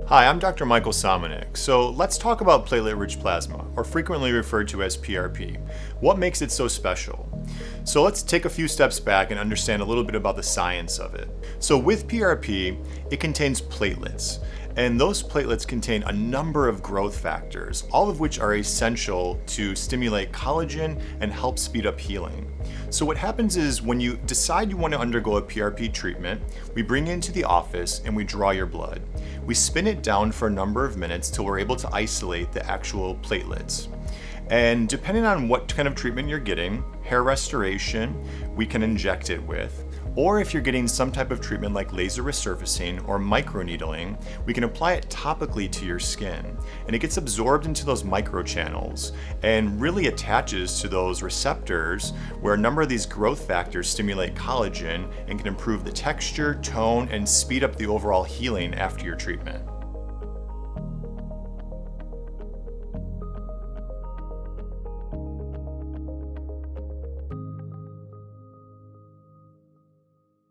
Hi, I'm Dr. Michael Somenek. So let's talk about platelet-rich plasma, or frequently referred to as PRP. What makes it so special? So let's take a few steps back and understand a little bit about the science of it. So with PRP, it contains platelets, and those platelets contain a number of growth factors, all of which are essential to stimulate collagen and help speed up healing. So what happens is when you decide you want to undergo a PRP treatment, we bring you into the office and we draw your blood. We spin it down for a number of minutes till we're able to isolate the actual platelets. And depending on what kind of treatment you're getting, hair restoration, we can inject it with. Or if you're getting some type of treatment like laser resurfacing or microneedling, we can apply it topically to your skin. And it gets absorbed into those microchannels and really attaches to those receptors where a number of these growth factors stimulate collagen and can improve the texture, tone, and speed up the overall healing after your treatment.